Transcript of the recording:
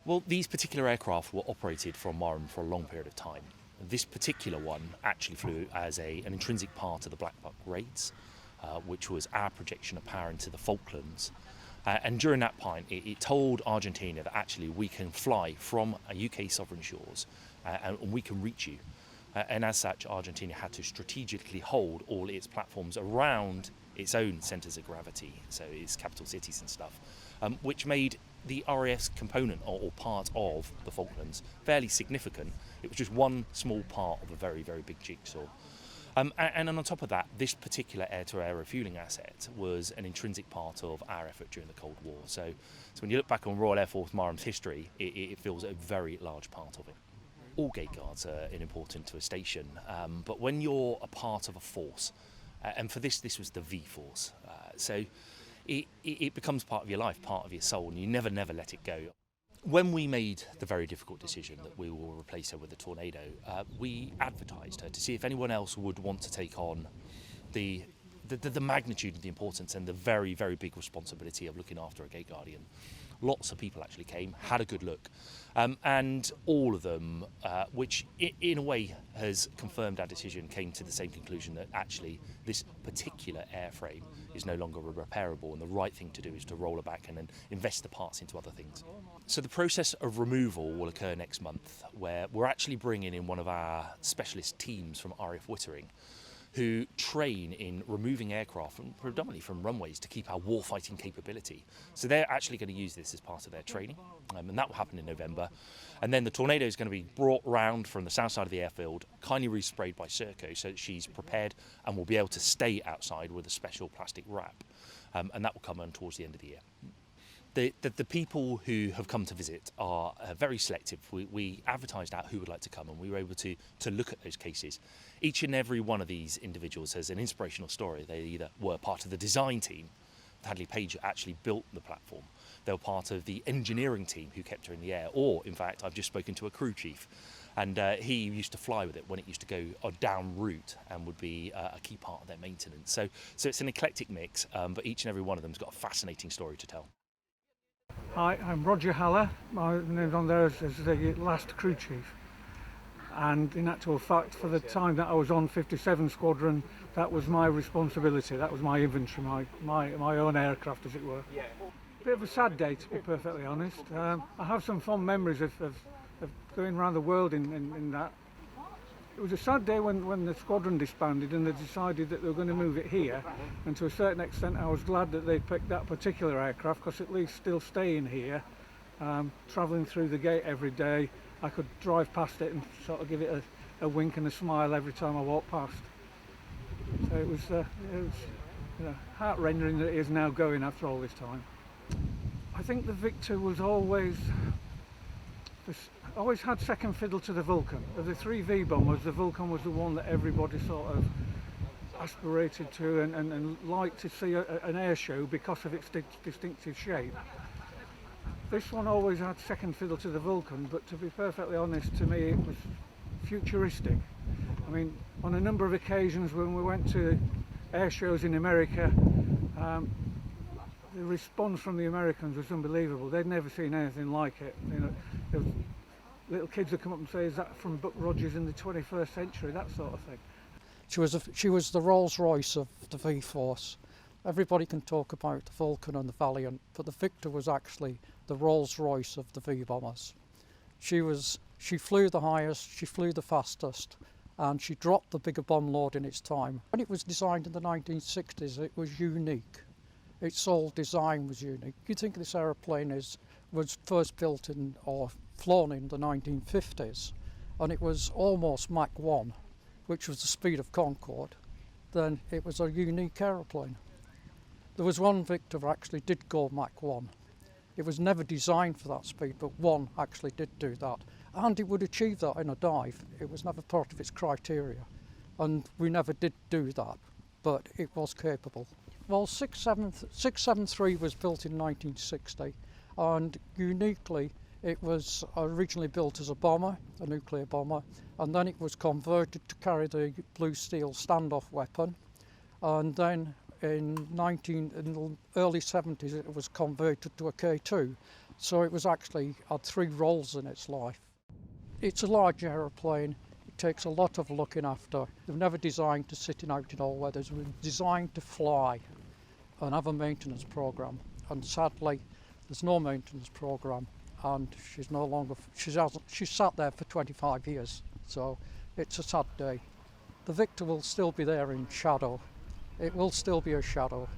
Well, these particular aircraft were operated from Marham for a long period of time. This particular one actually flew as an intrinsic part of the Black Buck raids, which was our projection of power into the Falklands. And during that point, it told Argentina that actually we can fly from UK sovereign shores and we can reach you. And as such, Argentina had to strategically hold all its platforms around its own centres of gravity, so its capital cities and stuff, which made the RAF's component or part of the Falklands fairly significant. It was just one small part of a very, very big jigsaw. And on top of that, this particular air-to-air refuelling asset was an intrinsic part of our effort during the Cold War. So when you look back on Royal Air Force Marham's history, it feels a very large part of it. All gate guards are important to a station, but when you're a part of a force, and for this was the V Force, so it becomes part of your life, part of your soul, and you never let it go. When we made the very difficult decision that we will replace her with a Tornado, we advertised her to see if anyone else would want to take on the magnitude of the importance and the very, very big responsibility of looking after a gate guardian. Lots of people actually came, had a good look, and all of them, which in a way has confirmed our decision, came to the same conclusion that actually this particular airframe is no longer repairable, and the right thing to do is to roll her back and then invest the parts into other things. So the process of removal will occur next month, where we're actually bringing in one of our specialist teams from RAF Wittering, who train in removing aircraft, predominantly from runways, to keep our warfighting capability. So they're actually going to use this as part of their training, and that will happen in November. And then the Tornado is going to be brought round from the south side of the airfield, kindly resprayed by Serco, so that she's prepared and will be able to stay outside with a special plastic wrap, and that will come on towards the end of the year. The people who have come to visit are very selective. We advertised out who would like to come, and we were able to look at those cases. Each and every one of these individuals has an inspirational story. They either were part of the design team, Hadley Page actually built the platform, they were part of the engineering team who kept her in the air, or in fact I've just spoken to a crew chief, and he used to fly with it when it used to go down route and would be a key part of their maintenance. So it's an eclectic mix, but each and every one of them has got a fascinating story to tell. Hi, I'm Roger Haller. My name's on there as the last crew chief. And in actual fact, for the time that I was on 57 Squadron, that was my responsibility. That was my inventory, my own aircraft, as it were. Bit of a sad day, to be perfectly honest. I have some fond memories of going around the world in that. It was a sad day when the squadron disbanded and they decided that they were going to move it here, and to a certain extent I was glad that they picked that particular aircraft, because at least still staying here, travelling through the gate every day, I could drive past it and sort of give it a wink and a smile every time I walked past. So it was heart-rending that it is now going after all this time. I think the Victor was always had second fiddle to the Vulcan. Of the three V-bombers, the Vulcan was the one that everybody sort of aspirated to and liked to see an air show because of its distinctive shape. This one always had second fiddle to the Vulcan, but to be perfectly honest, to me it was futuristic. I mean, on a number of occasions when we went to air shows in America, the response from the Americans was unbelievable. They'd never seen anything like it. You know, there was little kids would come up and say, "Is that from Buck Rogers in the 21st century?" That sort of thing. She was the Rolls Royce of the V Force. Everybody can talk about the Vulcan and the Valiant, but the Victor was actually the Rolls Royce of the V bombers. She flew the highest, she flew the fastest, and she dropped the bigger bomb load in its time. When it was designed in the 1960s, it was unique. Its whole design was unique. You think this aeroplane was first built in or flown in the 1950s, and it was almost Mach 1, which was the speed of Concorde. Then it was a unique aeroplane. There was one Victor that actually did go Mach 1. It was never designed for that speed, but one actually did do that. And it would achieve that in a dive. It was never part of its criteria. And we never did do that, but it was capable. Well, 673 was built in 1960, and uniquely it was originally built as a bomber, a nuclear bomber, and then it was converted to carry the blue steel standoff weapon, and then in the early 70s it was converted to a K2, So it was actually had 3 roles in its life. It's a large aeroplane. It takes a lot of looking after. They were never designed to sit out in all weathers. They were designed to fly and have a maintenance programme. And sadly, there's no maintenance programme, and she's no longer. She's sat there for 25 years. So it's a sad day. The Victor will still be there in shadow. It will still be a shadow.